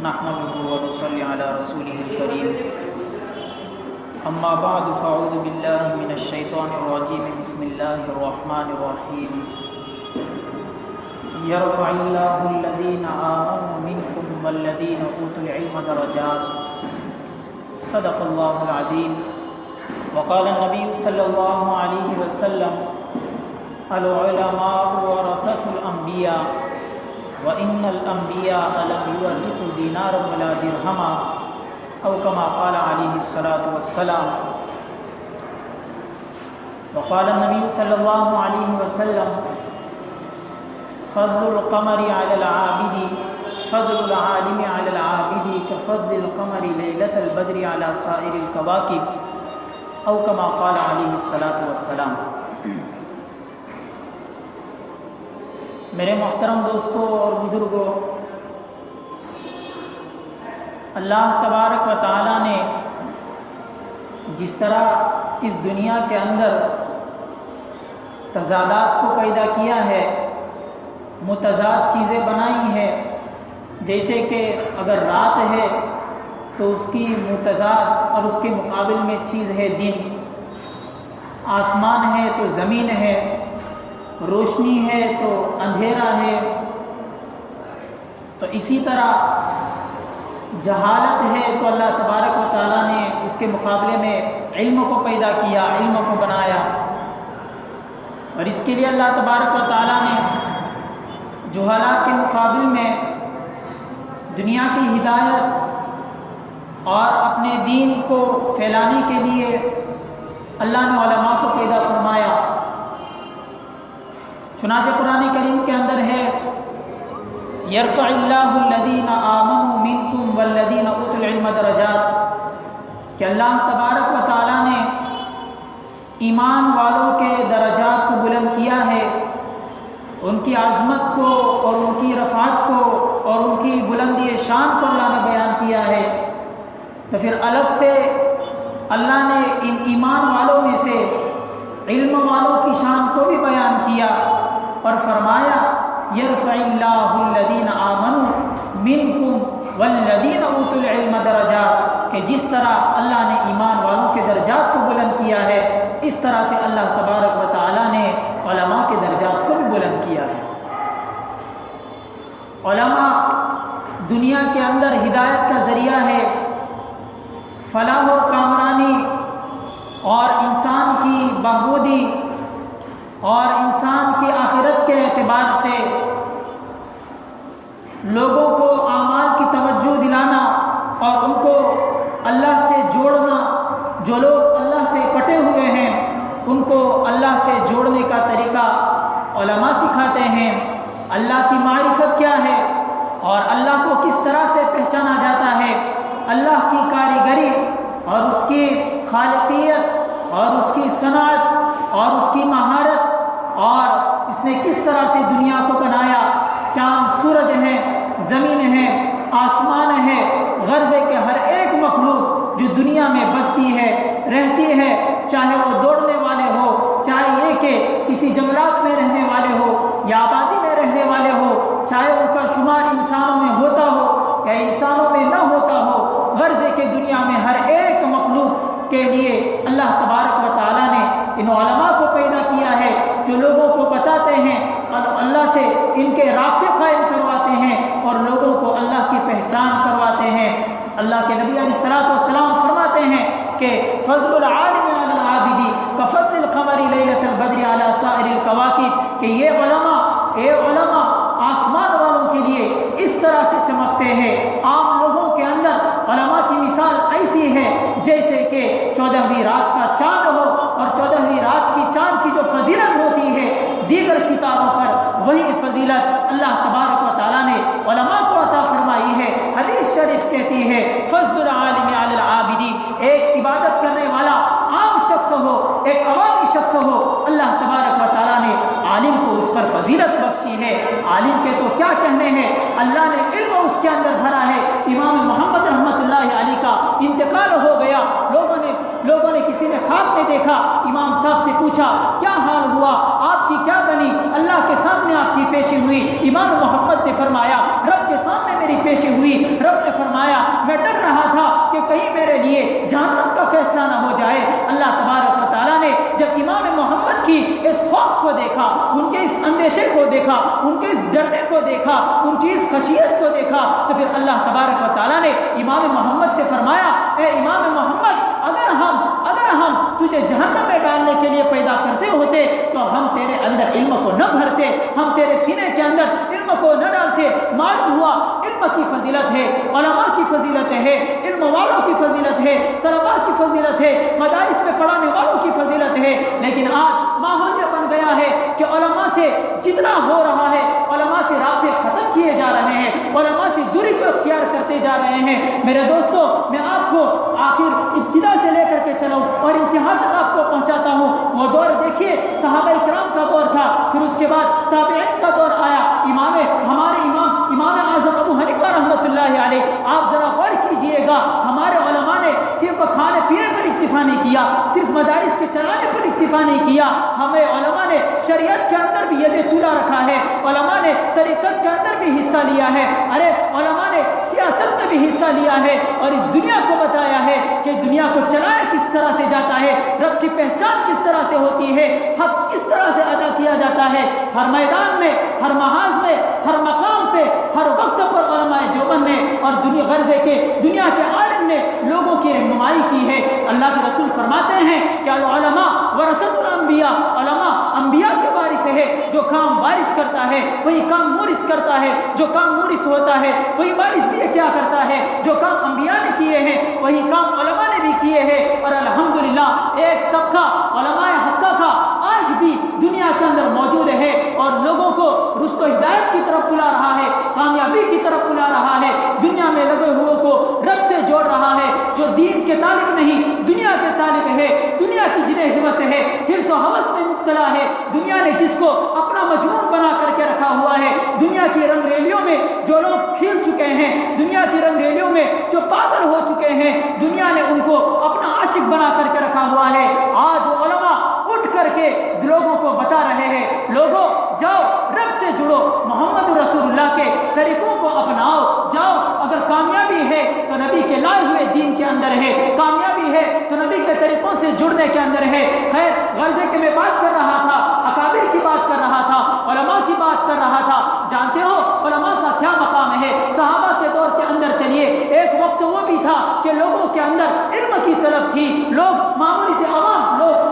نحمده ونصلي على رسوله الكريم أما بعد فأعوذ بالله من الشيطان الرجيم بسم الله الرحمن الرحيم يرفع الله الذين آمنوا منكم والذين أوتوا العلم درجات صدق الله العظيم وقال النبي صلى الله عليه وسلم العلماء ورثة الأنبياء وَإِنَّ الْأَنْبِيَاءَ لَمْ يُوَرِّثُوا دِينَارًا وَلَا دِرْهَمًا أو كما قال عليه الصلاة والسلام. وقال النبي صلى الله عليه وسلم فضل القمر على العابد فضل العالم على العابد كفضل القمر ليلة البدر على سائر الكواكب او كما قال عليه الصلاة والسلام. میرے محترم دوستوں اور بزرگوں، اللہ تبارک و تعالیٰ نے جس طرح اس دنیا کے اندر تضادات کو پیدا کیا ہے، متضاد چیزیں بنائی ہیں، جیسے کہ اگر رات ہے تو اس کی متضاد اور اس کے مقابل میں چیز ہے دن، آسمان ہے تو زمین ہے، روشنی ہے تو اندھیرا ہے، تو اسی طرح جہالت ہے تو اللہ تبارک و تعالیٰ نے اس کے مقابلے میں علم کو پیدا کیا، علم کو بنایا. اور اس کے لیے اللہ تبارک و تعالیٰ نے جہالات کے مقابل میں دنیا کی ہدایت اور اپنے دین کو پھیلانے کے لیے اللہ نے علماء کو پیدا فرمایا. چنانچہ قرآن کریم کے اندر ہے یرفع اللہ الذین آمنوا منکم والذین اوتوا العلم درجات، کہ اللہ تبارک و تعالیٰ نے ایمان والوں کے درجات کو بلند کیا ہے، ان کی عظمت کو اور ان کی رفعت کو اور ان کی بلندی شان کو اللہ نے بیان کیا ہے. تو پھر الگ سے اللہ نے ان ایمان والوں میں سے علم والوں کی شان کو بھی بیان کیا اور فرمایا یرفع اللہ الذین آمنوا منکم والذین اوتوا العلم درجات، کہ جس طرح اللہ نے ایمان والوں کے درجات کو بلند کیا ہے، اس طرح سے اللہ تبارک و تعالیٰ نے علماء کے درجات کو بھی بلند کیا ہے. علماء دنیا کے اندر ہدایت کا ذریعہ ہے، فلاح و کامرانی اور انسان کی بہبودی اور انسان کی آخرت کے اعتبار سے لوگوں کو اعمال کی توجہ دلانا اور ان کو اللہ سے جوڑنا. جو لوگ اللہ سے کٹے ہوئے ہیں ان کو اللہ سے جوڑنے کا طریقہ علماء سکھاتے ہیں. اللہ کی معرفت کیا ہے اور اللہ کو کس طرح سے پہچانا جاتا ہے، اللہ کی کاریگری اور اس کی خالقیت اور اس کی صنعت اور اس کی مہارت اور اس نے کس طرح سے دنیا کو بنایا. چاند سورج ہیں، زمین ہے، آسمان ہے، غرض ہے کہ ہر ایک مخلوق جو دنیا میں بستی ہے، رہتی ہے، چاہے وہ دوڑنے والے ہو، چاہے یہ کہ کسی جنگلات میں رہنے والے ہو یا آبادی میں رہنے والے ہو، چاہے ان کا شمار انسانوں میں ہوتا ہو یا انسانوں میں نہ ہوتا ہو، غرض ہے کہ دنیا میں ہر ایک مخلوق کے لیے اللہ تبارک و تعالیٰ نے ان علماء کو پیدا کیا ہے جو لوگوں کو بتاتے ہیں اور اللہ سے ان کے رابطے قائم کرواتے ہیں اور لوگوں کو اللہ کی پہچان کرواتے ہیں. اللہ کے نبی علیہ الصلوۃ والسلام فرماتے ہیں کہ فضل العالم علی العابد کفضل القمر لیلۃ البدر علی سائر الکواکب، کہ یہ علماء آسمان والوں کے لیے اس طرح سے چمکتے ہیں. عام لوگوں کے اندر علماء کی مثال ایسی ہے جیسے کہ 14ویں رات کا چاند ہو، اور 14ویں رات کی چاند کی جو فضیلت ہوتی ہے دیگر ستاروں پر، وہی فضیلت اللہ تبارک و تعالیٰ نے علماء کو عطا فرمائی ہے. حدیث شریف کہتی ہے فضل العالم علی العابد، ایک عبادت کرنے والا عام شخص ہو، ایک عوامی شخص ہو، اللہ تبارک و تعالیٰ نے عالم کو اس پر فضیلت بخشی ہے. عالم کے تو کیا کہنے ہیں، اللہ نے علم اس کے اندر بھرا ہے. امام محمد رحمۃ اللہ علیہ کا انتقال ہو گیا، لوگوں نے کسی نے نے خواب میں دیکھا، امام صاحب سے پوچھا کیا حال ہوا، آپ کی کیا بنی، اللہ کے سامنے آپ کی پیشی ہوئی؟ امام محمد نے فرمایا رب کے سامنے میری پیشی ہوئی، رب نے فرمایا میں ڈر رہا تھا کہ کہیں میرے لیے جہنم کا فیصلہ نہ ہو جائے۔ اللہ تبارک و تعالیٰ نے جب امام محمد کی اس خوف کو دیکھا، ان کے اس اندیشے کو دیکھا، ان کے اس ڈرنے کو دیکھا، ان کی اس خشیت کو دیکھا، تو پھر اللہ تبارک و تعالیٰ نے امام محمد سے فرمایا اے امام محمد، اگر ہم تجھے جہنم میں ڈالنے کے لیے پیدا کرتے ہوتے تو ہم تیرے اندر علم کو نہ بھرتے، ہم تیرے سینے کے اندر علم کو نہ ڈالتے۔ معلوم ہوا علم کی فضیلت ہے، علماء کی فضیلت ہے، علم والوں کی فضیلت ہے، طلباء کی فضیلت ہے، مدارس میں پڑھانے والوں کی فضیلت ہے، لیکن آج ماحول یہ بن گیا ہے کہ علماء سے جتنا ہو رہا ہے علماء سے رابطے ختم کیے جا رہے ہیں، علماء سے دوری کو اختیار کرتے جا رہے ہیں۔ میرے دوستو، میں آپ کو آخر ابتدا سے لے کر کے چلوں اور انتہا تک آپ کو پہنچاتا ہوں۔ وہ دور دیکھیے صحابہ کرام کا دور تھا، پھر اس کے بعد تابعین کا دور آیا، ہمارے امام اعظم ابو حنیفہ رحمۃ اللہ علیہ، آپ ذرا غور کیجئے گا، ہمارے علماء نے صرف کھانے پینے پر اکتفا نہیں کیا، صرف مدارس کے چلانے پر اکتفا نہیں کیا، ہمیں علماء نے شریعت کے اندر بھی ید طولا رکھا ہے، علماء نے طریقت کے اندر بھی حصہ لیا ہے، ارے علماء نے سیاست میں بھی حصہ لیا ہے اور اس دنیا کو بتایا ہے کہ دنیا کو چلایا کس طرح سے جاتا ہے، رب کی پہچان کس طرح سے ہوتی ہے، حق کس طرح سے ادا کیا جاتا ہے۔ ہر میدان میں، ہر محاذ میں، ہر مقام پہ، ہر وقت پر علماء دیوبند نے اور دنیا کے عالم نے لوگوں کی رہنمائی کی ہے۔ اللہ کے رسول فرماتے ہیں کہ العلماء ورثۃ الانبیاء، علماء انبیاء کے وارث ہے، جو کام وارث کرتا ہے وہی کام مورث کرتا ہے، جو کام مورث ہوتا ہے وہی وارث بھی کیا کرتا ہے، جو کام انبیاء نے کیے ہیں وہی کام علماء نے بھی کیے ہیں۔ اور الحمدللہ ایک طبقہ علماء حقہ کا آج بھی دنیا کے اندر موجود ہے اور لوگوں کو رشد و ہدایت کی طرف بلا رہا ہے، کامیابی کی طرف بلا رہا ہے، دنیا میں لگے ہوئے کو رب سے جوڑ رہا ہے۔ جو دین کے طالب نہیں، دنیا کے طالب ہے، دنیا کی جنہیں حوث ہے، حرص و حوث میں مبتلا ہے، دنیا نے جس کو اپنا مجنون بنا کر کے رکھا ہوا ہے، دنیا کی رنگ ریلیوں میں جو لوگ کھیل چکے ہیں، دنیا کی رنگ ریلیوں میں جو پاگل ہو چکے ہیں، دنیا نے ان کو اپنا عاشق بنا کر کے رکھا ہوا ہے۔ آج وہ علماء اٹھ کر کے لوگوں کو بتا رہے ہیں، لوگوں جاؤ رب سے جڑو، محمد رسول اللہ کے طریقوں کو اپناؤ، جاؤ اگر کامیابی ہے تو نبی کے لائے ہوئے دین کے اندر ہے، کامیابی ہے تو نبی کے طریقوں سے جڑنے کے اندر ہے۔ خیر غرضے کہ میں بات کر رہا تھا، اکابر کی بات کر رہا تھا، علماء کی بات کر رہا تھا۔ جانتے ہو علماء کا کیا مقام ہے؟ صحابہ کے دور کے اندر چلیے، ایک وقت وہ بھی تھا کہ لوگوں کے اندر علم کی طلب تھی، لوگ معمولی سے عوام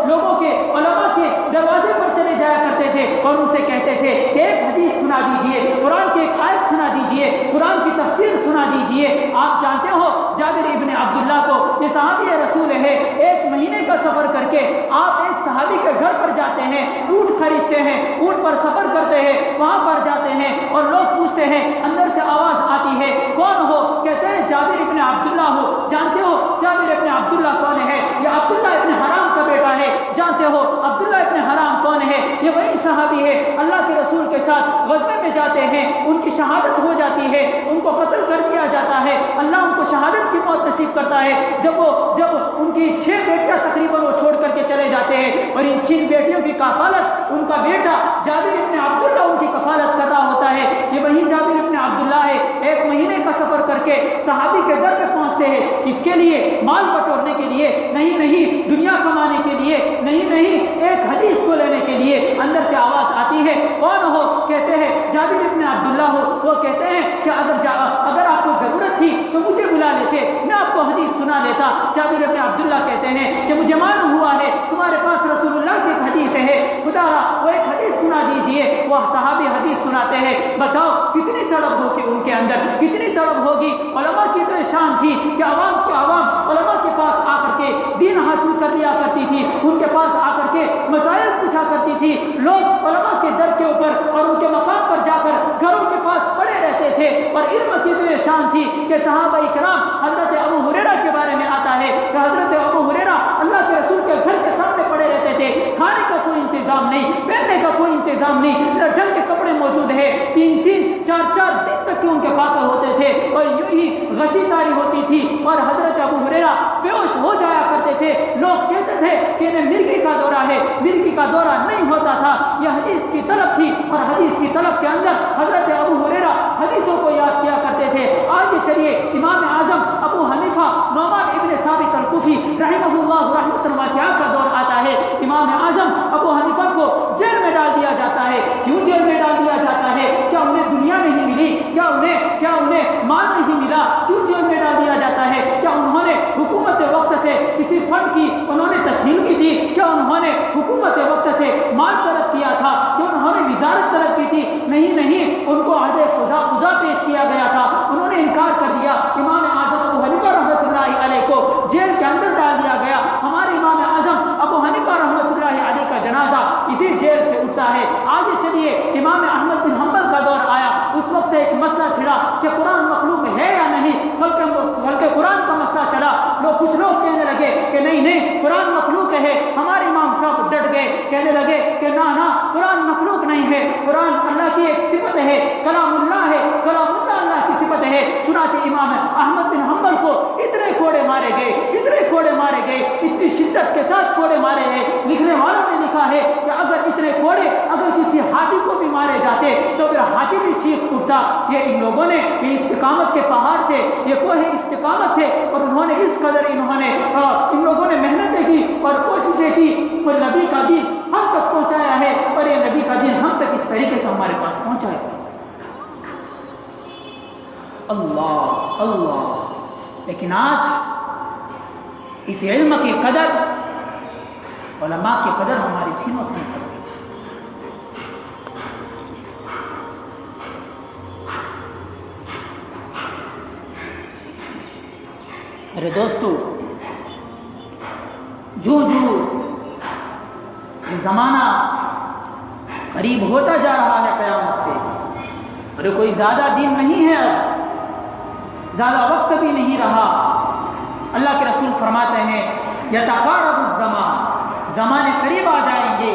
لوگوں کے علماء کے دروازے پر چلے جایا کرتے تھے اور ان سے کہتے تھے کہ ایک حدیث سنا دیجئے، قرآن کی ایک آیت سنا دیجئے، قرآن کی تفسیر سنا دیجئے۔ آپ جانتے ہو جابر ابن عبداللہ کو، یہ صحابی رسول ہے، ایک مہینے کا سفر کر کے آپ ایک صحابی کے گھر پر جاتے ہیں، اونٹ خریدتے ہیں، اونٹ پر سفر کرتے ہیں، وہاں پر جاتے ہیں اور لوگ پوچھتے ہیں، اندر سے آواز آتی ہے کون ہو؟ کہتے ہیں جابر ابن عبداللہ ہو۔ جانتے ہو جابر ابن عبداللہ کون ہے؟ یہ عبداللہ ابن حرام کا بیٹا ہے۔ جانتے ہو عبداللہ ابن حرام کون ہے؟ یہ وہی صحابی ہے، اللہ کے رسول کے ساتھ غزوے میں جاتے ہیں، ان کی شہادت ہو جاتی ہے، ان کو قتل کر دیا جاتا ہے، اللہ ان کو شہادت کی موت نصیب کرتا ہے۔ جب ان کی 6 بیٹیاں تقریباً وہ چھوڑ کر کے چلے جاتے ہیں اور ان 6 بیٹیوں کی کفالت ان کا بیٹا جابر ابن عبداللہ ان کی کفالت کرتا ہوتا ہے۔ یہ وہی جابر ابن عبداللہ ہے، ایک مہینے کا سفر کر کے صحابی کے در پہ پہنچتے ہیں، کس کے لیے؟ مال بٹورنے کے لیے نہیں، دنیا کمانے کے لیے نہیں، ایک حدیث کو لینے کے لیے۔ اندر سے آواز آتی ہے کون ہو؟ کہتے ہیں جابر ابن عبداللہ ہو۔ وہ کہتے ہیں کہ اگر آپ کو ضرورت تھی تو مجھے بلا لیتے، میں آپ کو حدیث سنا لیتا۔ جابر ابن عبداللہ کہتے ہیں کہ مجھے معلوم ہوا ہے تمہارے پاس رسول اللہ کی ایک حدیث ہے، خدا را وہ ایک حدیث سنا دیجئے۔ وہ صحابی حدیث سناتے ہیں، بتاؤ کتنی تڑپ ہوگی ان کے اندر، کتنی تڑپ ہوگی۔ علماء کی تو شان تھی کہ عوام علماء کے پاس آ کر کے دین حاصل کر لیا کرتی تھی، ان کے پاس آ کر کے مسائل پوچھا کرتی تھی۔ لوگ علماء کے در کے اوپر اور ان کے مقام پر جا کر گھروں کے پاس پڑے رہتے تھے، اور علم کی تو یہ شان تھی کہ صحابہ کرام، حضرت ابو ہریرہ کے بارے میں آتا ہے کہ حضرت ابو ہریرہ اللہ کے رسول کے گھر کے سامنے پڑے رہتے تھے، کھانے کا کوئی انتظام نہیں، پہننے کا کوئی انتظام نہیں، نہ ڈھنگ کے کپڑے موجود ہے، 3-3 4-4 دن تک ان کے قاتل ہوتے تھے اور یوں ہی غشی تاری ہوتی تھی اور حضرت ابو ہریرہ بے ہوش ہو جایا کرتے تھے. لوگ کہتے تھے کہ انہیں مرگی کا دورہ ہے، مرگی کا دورہ نہیں ہوتا تھا. یہ حدیث کی طلب تھی اور حدیث کی طلب کے اندر حضرت ابو ہریرہ حدیثوں کو یاد کیا کرتے تھے. آگے چلیے، امام اعظم ابو حنیفہ نعمان ابن ثابت الکوفی رحمہ اللہ رحمۃ واسعہ کا دور آتا ہے. امام اعظم ابو حنیفہ کو جیل میں ڈال دیا جاتا ہے. کیوں جیل میں ڈال دیا جاتا ہے؟ کیا انہیں دنیا نہیں ملی؟ کیا انہیں مال نہیں ملا؟ کیوں جیل میں ڈال دیا جاتا ہے؟ کیا انہوں نے حکومت وقت سے کسی فنڈ کی انہوں نے تشکیل کی تھی؟ کیا انہوں نے حکومت وقت سے مال طلب کیا تھا؟ کیا انہوں نے وزارت طلب کی تھی؟ نہیں، ان کو عہد قضا پیش کیا گیا تھا، انہوں نے انکار کر دیا. امام اعظم ابو حنیفہ رحمۃ اللہ علیہ کو جیل کے اندر ڈال دیا گیا. ہمارے امام اعظم ابو حنیفہ رحمۃ اللہ علیہ کا جنازہ اسی جیل سے اٹھتا ہے. آگے چلیے، امام احمد بن حنبل کا دور آیا. اس وقت ایک مسئلہ چھڑا کہ قرآن مخلوق ہے یا نہیں. بلکہ قرآن کا مسئلہ چلا. کچھ لوگ کہنے لگے کہ نہیں قرآن مخلوق ہے. ہمارے امام صاحب ڈٹ گئے، کہنے لگے کہ نہ قرآن مخلوق نہیں ہے، قرآن اللہ کی ایک صفت ہے، کلام اللہ ہے، کلام اللہ کی صفت ہے. چنانچہ امام احمد بن حنبل کو اتنے کوڑے مارے گئے، اتنی شدت کے ساتھ کوڑے مارے گئے. لکھنے والوں نے لکھا ہے کہ اگر اتنے کوڑے اگر کسی ہاتھی کو بھی مارے جاتے تو پھر ہاتھی بھی چیخ اٹھتا. یہ ان لوگوں نے یہ استقامت کے پہاڑ تھے، یہ کوہ استقامت تھے، اور انہوں نے اس قدر ان لوگوں نے محنتیں کی اور کوششیں کی اور نبی کا دین ہم تک پہنچایا ہے. اور یہ نبی کا دین ہم تک اس طریقے سے ہمارے پاس پہنچا ہے. اللہ. لیکن آج اس علم کی قدر، علماء کی قدر ہمارے سینوں سے نکل گئی. میرے دوستو، جو یہ زمانہ قریب ہوتا جا رہا ہے قیامت سے، اور کوئی زیادہ دن نہیں ہے، اب زیادہ وقت بھی نہیں رہا. اللہ کے رسول فرماتے ہیں یتقارب الزمان، زمانے قریب آ جائیں گے.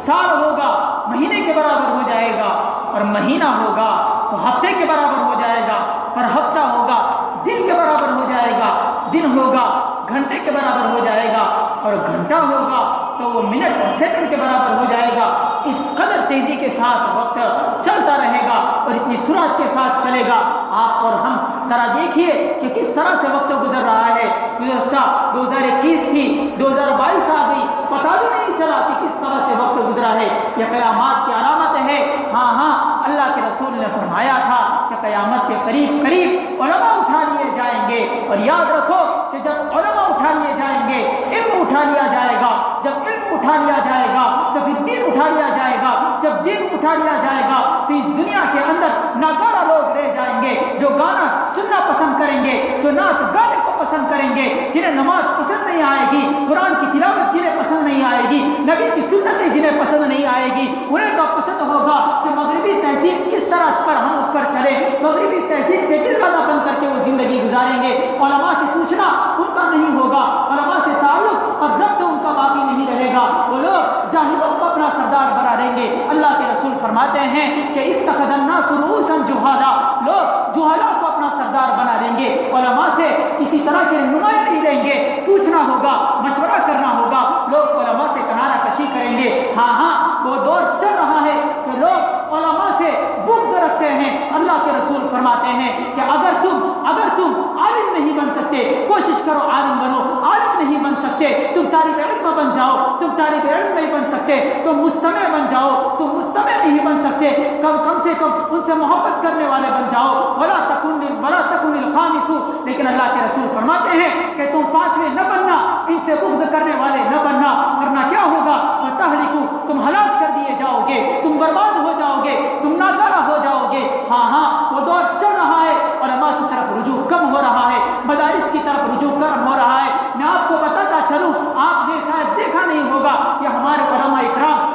سال ہوگا مہینے کے برابر ہو جائے گا، اور مہینہ ہوگا تو ہفتے کے برابر ہو جائے گا، اور ہفتہ ہوگا دن کے برابر ہو جائے گا، دن ہوگا گھنٹے کے برابر ہو جائے گا، اور گھنٹہ ہوگا تو وہ منٹ اور سیکنڈ کے برابر ہو جائے گا. اس قدر تیزی کے ساتھ وقت چلتا رہے گا اور اتنی سرعت کے ساتھ چلے گا. آپ اور ہم ذرا دیکھیے کہ کس طرح سے وقت گزر رہا ہے. گزشتہ 2021 تھی، 2022 آ گئی، پتہ بھی نہیں چلا کہ کس طرح سے وقت گزرا ہے. یہ قیامت کی علامت ہے. ہاں اللہ کے رسول نے فرمایا تھا کہ قیامت کے قریب علماء اٹھا لیے جائیں گے. اور یاد رکھو کہ جب علماء اٹھا لیے جائیں گے، علم اٹھا لیا جائے گا. جب علم اٹھا لیا جائے گا تو پھر دین اٹھا لیا جائے گا. جب دین اٹھا لیا جائے گا تو اس دنیا کے اندر ناکارہ لوگ رہ جائیں گے، جو گانا سننا پسند کریں گے، جو ناچ گانے کو پسند کریں گے، جنہیں نماز پسند نہیں آئے گی، قرآن کی تلاوت جنہیں پسند نہیں آئے گی، نبی کی سنتیں جنہیں پسند نہیں آئے گی. انہیں تو پسند ہوگا کہ مغربی تہذیب کس طرح پر ہم اس پر چلے، مغربی تہذیب کے دروازہ بند کر کے وہ زندگی گزاریں گے. علماء سے پوچھنا ان کا نہیں ہوگا، علماء سے تعلق اور ربط ان کا باقی نہیں رہے گا. وہ لوگ جاہلوں کو اپنا سردار بنا لیں گے. اللہ کے رسول فرماتے ہیں کہ اتخذ الناس رؤوسا جہالا، لوگ جہالوں کو اپنا سردار بنا لیں گے. علماء سے کسی طرح کے رہنمائی نہیں لیں گے، پوچھنا ہوگا، مشورہ کرنا ہوگا. لوگ علماء سے کنارہ کشی کریں گے. ہاں وہ دور چل رہا ہے کہ لوگ علماء سے بغض رکھتے ہیں. اللہ کے رسول فرماتے ہیں کہ اگر تم عالم نہیں بن سکتے، کوشش کرو عالم بنو. عالم نہیں بن سکتے، تم طالب علم بن جاؤ. تم طالب علم نہیں بن سکتے، تم مستمع بن جاؤ. تم مستمع نہیں بن سکتے، کم سے کم ان سے محبت کرنے والے بن جاؤ. ولا تکن الخامس، لیکن اللہ کے رسول فرماتے ہیں کہ تم پانچویں نہ بننا، ان سے بغض کرنے والے نہ بننا. ورنہ کیا ہوگا؟ فتہلکو، تم ہلاک کر دیے جاؤ گے، تم برباد ہو جاؤ گے، تم ناکارہ ہو جاؤ گے. ہاں وہ دور چل رہا ہے. علماء کی طرف رجوع کم ہو رہا ہے، مدارس کی طرف رجوع کم ہو رہا ہے. میں آپ کو بتاتا چلوں، آپ نے شاید دیکھا نہیں ہوگا کہ ہمارے علماء اکرام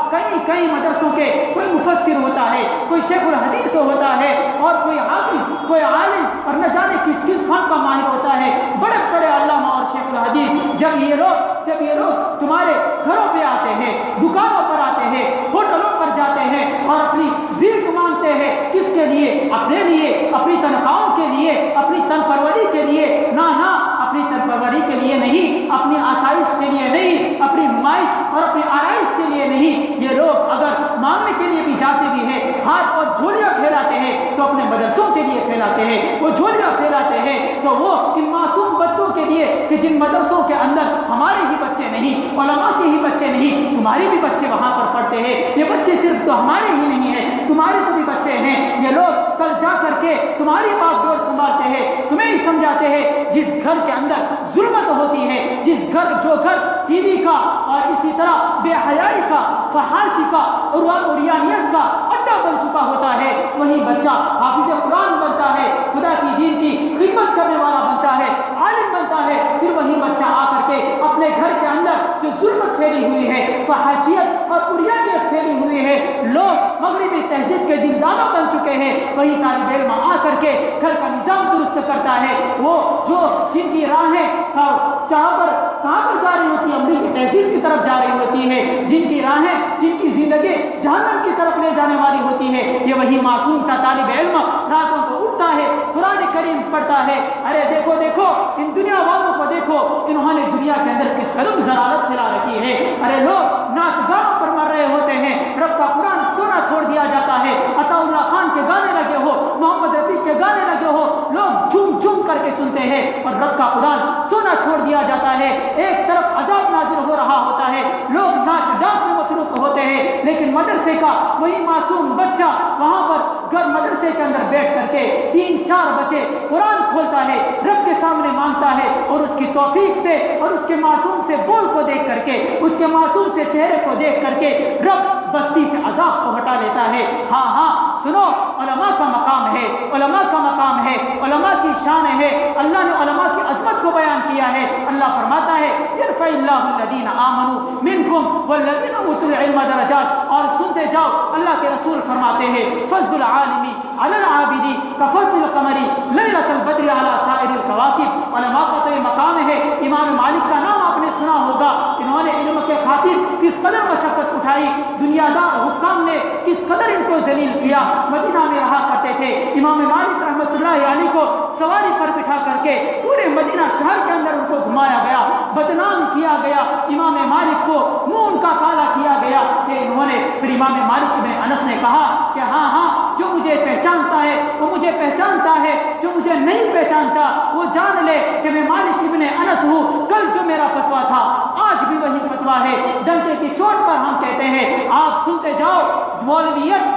کئی مدرسوں کے کوئی مفسر ہوتا ہے، کوئی شیخ الحدیث ہوتا ہے، اور کوئی حافظ، کوئی عالم، اور نہ جانے کس فن کا ماہر ہوتا ہے. بڑے بڑے علامہ اور شیخ الحدیث جب یہ لوگ تمہارے گھروں پہ آتے ہیں، دکانوں پر آتے ہیں، ہوٹلوں پر جاتے ہیں اور اپنی بھیک مانگ اپنی تن پروری کے لیے، نہ اپنی تن پروری کے لیے نہیں، اپنی آسائش کے لیے نہیں، اپنی نمائش اور اپنی آرائش کے لیے نہیں، یہ لوگ اگر مانگنے کے لیے بھی جاتے بھی ہیں، ہاتھ اور جھولیاں پھیلاتے ہیں تو اپنے مدرسوں کے لیے پھیلاتے ہیں، وہ جھولیاں پھیلاتے ہیں تو وہ ان معصوم بچوں کے لیے کہ جن مدرسوں کے اندر ہمارے ہی بچے نہیں، علماء کے ہی بچے نہیں، تمہارے بھی بچے وہاں پر پڑھتے ہیں، یہ بچے صرف تو ہمارے ہی نہیں ہیں، تمہارے تو بھی بچے ہیں، یہ لوگ کل جا کر کے تمہاری بات ڈور سنبھالتے ہیں، تمہیں ہی سمجھاتے ہیں۔ جس گھر کے اندر ظلمت ہوتی ہے، جو گھر ٹی وی کا اور اسی طرح بے حیائی کا، فحاشی کا اور عریانیت کا اڈا بن چکا ہوتا ہے، وہی بچہ حافظ قرآن بنتا ہے، خدا کی دین کی خدمت کرنے والا بنتا ہے، عالم بنتا ہے، پھر وہی بچہ آ کر کے اپنے گھر کے اندر جو ظلمت پھیلی ہوئی ہے، فحاشیت اور عریانیت پھیلی ہوئی ہے، لوگ مغربی تہذیب کے دینداروں بن چکے ہیں، وہی طالب علم آ کر کے گھر کا نظام درست کرتا ہے، وہ جو جن کی راہیں کہاں پر جا رہی ہوتی ہے، امریکی تہذیب کی طرف جا رہی ہوتی ہے، جن کی راہیں، جن کی زندگی جہنم کی طرف لے جانے والی ہوتی ہے، یہ وہی معصوم سا طالب علم راتوں کو اٹھتا ہے، قرآن کریم پڑھتا ہے، ارے دیکھو ان دنیا والوں کو دیکھو، انہوں نے دنیا کے اندر کس قدر ضلالت پھیلا رکھی ہے، ارے لوگ ناچ گانوں پر مر رہے ہوتے ہیں، رب کا قرآن سونا چھوڑ دیا جاتا ہے، عطا اللہ خان کے گانے لگے ہو، محمد رفیع کے گانے لگے ہو، لوگ جھوم کر کے سنتے ہیں، اور رب کا قرآن سونا چھوڑ دیا جاتا ہے، ایک طرف عذاب نازل ہو رہا ہوتا ہے، لوگ ناچ ڈانس میں مصروف ہوتے ہیں، لیکن مدرسے کا وہی معصوم بچہ وہاں پر مدرسے کے اندر بیٹھ کر کے 3-4 بچے قرآن کھولتا ہے، رب کے سامنے مانگتا ہے، اور اس کی توفیق سے اور اس کے معصوم سے بول کو دیکھ کر کے، اس کے معصوم سے چہرے کو دیکھ کر کے رب بستی سے عذاب کو ہٹا لیتا ہے۔ ہاں سنو، علماء کا مقام ہے، علماء کا مقام ہے، علماء کی شان ہے، اللہ نے علماء کی عظمت کو بیان کیا ہے، اللہ فرماتا ہے یرفع اللہ الذین آمنوا منکم والذین اوتوا العلم درجات، اور سنتے جاؤ اللہ کے رسول فرماتے ہیں فضل العالم علی العابد کفضل القمر لیلۃ البدر علی سائر الکواکب، علماء کا تو یہ مقام ہے۔ امام مالک کا نام آپ نے سنا ہوگا، انہوں نے علم کے خاطر کس قدر مشقت اٹھائی، دنیا دار حکام نے کس قدر ان کو ذلیل کیا، مدینہ میں رہا کرتے تھے، امام مالک رحمۃ اللہ علیہ کو سواری پر بٹھا کر کے پورے مدینہ شہر کے اندر ان کو گھمایا گیا، بدنام کیا گیا، امام مالک کو منہ ان کا کالا کیا گیا کہ انہوں نے، پھر امام مالک ابن انس نے کہا کہ ہاں جو مجھے پہچانتا ہے وہ مجھے پہچانتا ہے، جو مجھے نہیں پہچانتا وہ جان لے کہ میں مالک ابن انس ہوں، کل جو میرا فتویٰ تھا آج بھی وہی فتویٰ ہے، ڈنکے کی چوٹ پر ہم کہتے ہیں۔ آپ سنتے جاؤ، مولویت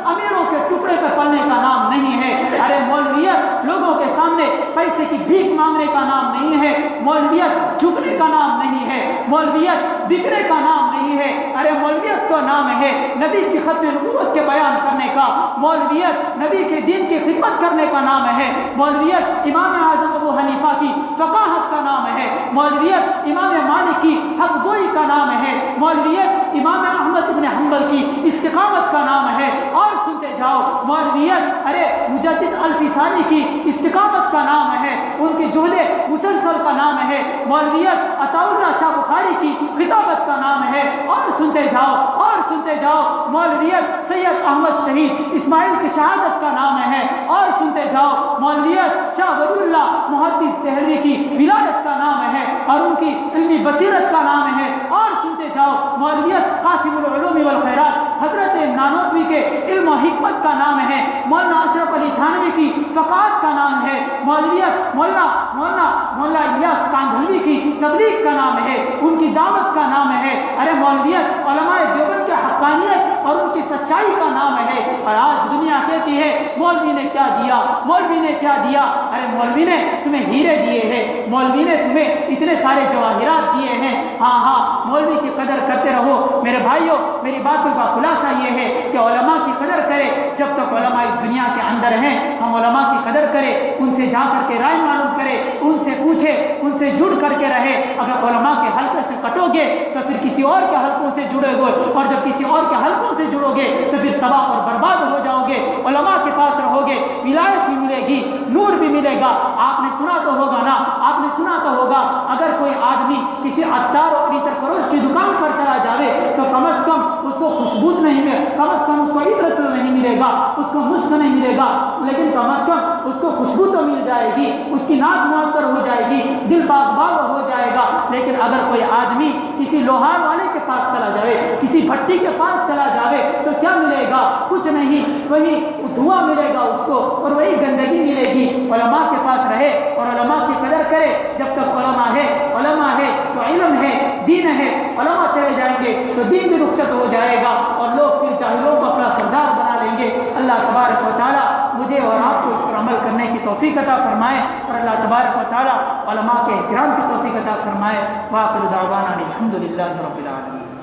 امیروں کے ٹکڑے پر پلنے کا نام نہیں ہے، ارے مولویت لوگوں کے سامنے پیسے کی بھیک مانگنے کا نام نہیں ہے، مولویت جھکنے کا نام نہیں ہے، مولویت بکنے کا نام نہیں ہے، ارے مولویت کا نام ہے نبی کی ختم نبوت کے بیان کرنے کا، مولویت نبی کے دین کی خدمت کرنے کا نام ہے، مولویت امام اعظم ابو حنیفہ کی فقاہت کا نام ہے، مولویت امام مالک کی حق گوئی کا نام ہے، مولویت امام احمد بن حنبل کی استقامت کا نام ہے، اور سنتے جاؤ مولویت ارے مجدد الفسانی کی استقامت کا نام ہے، ان کے جہد مسلسل کا نام ہے، مولویت عطا اللہ شاہ بخاری کی خطابت کا نام ہے، اور سنتے جاؤ مولویت سید احمد شہید اسماعیل کی شہادت کا نام ہے، اور سنتے جاؤ مولویت شاہ ولی اللہ محدث دہلوی کی ولایت کا نام ہے اور ان کی علمی بصیرت کا نام ہے، اور سنتے جاؤ مولویت قاسم العلوم والخیرات حضرت نانوتوی کے علم و حکمت کا نام ہے، مولانا اشرف علی تھانوی کی فقاہت کا نام ہے، مولویت مولانا الیاس کاندھلوی کی تبلیغ کا نام ہے، ان کی دعوت کا نام ہے، ارے مولویت علماء دیوبند کے حقانیت اور ان کی سچائی کا نام ہے، اور آج دنیا کہتی ہے مولوی نے کیا دیا، مولوی نے کیا دیا، ارے مولوی نے تمہیں ہیرے دیے ہیں، مولوی نے تمہیں اتنے سارے جواہرات دیے ہیں، ہاں مولوی کی قدر کرتے رہو میرے بھائیوں۔ میری باتوں کا خلاصہ یہ ہے کہ علماء کی قدر کرے، جب تک علماء اس دنیا کے اندر ہیں ہم علماء کی قدر کرے، ان سے جا کر کے رائے معلوم کرے، ان سے پوچھے، ان سے جڑ کر کے رہے، اگر علماء کے حلقے سے کٹو گے تو پھر کسی اور کے حلقوں سے جڑے گے، اور جب کسی اور کے حلقوں سے جڑو گے تو پھر تباہ اور برباد ہو جاؤ گے، علماء کے پاس رہو گے، ولایت ملے گی، نور بھی ملے گا۔ آپ نے سنا تو ہوگا نا، آپ نے سنا تو ہوگا اگر کوئی آدمی کسی عطار اور عطر فروش کی دکان پر چلا جاوے تو کم از کم اس کو خوشبو نہیں ملے، کم از کم اس کو عطر تو نہیں ملے گا، اس کو مشک نہیں ملے گا، لیکن کم از کم اس کو خوشبو تو مل جائے گی، اس کی ناک معطر ہو جائے گی، دل باغ باغ ہو جائے گا۔ لیکن اگر کوئی آدمی کسی لوہار والے کے پاس چلا جائے، کسی بھٹی کے پاس چلا جائے تو کیا ملے گا؟ کچھ نہیں، وہی دھواں ملے گا اس کو اور وہی گندگی ملے گی۔ علماء کے پاس رہے اور علماء کی قدر کرے، جب تک علماء ہے تو علم ہے، دین ہے، علماء چلے جائیں گے تو دین بھی رخصت ہو جائے گا اور لوگ پھر جاہلوں کو اپنا سردار بنا لیں گے۔ اللہ تبارک و تعالیٰ مجھے اور آپ کو اس پر عمل کرنے کی توفیق عطا فرمائے اور اللہ تبارک و تعالیٰ علماء کے احترام کی توفیق عطا فرمائے۔ وآخر دعوانا الحمد للہ رب العالمین۔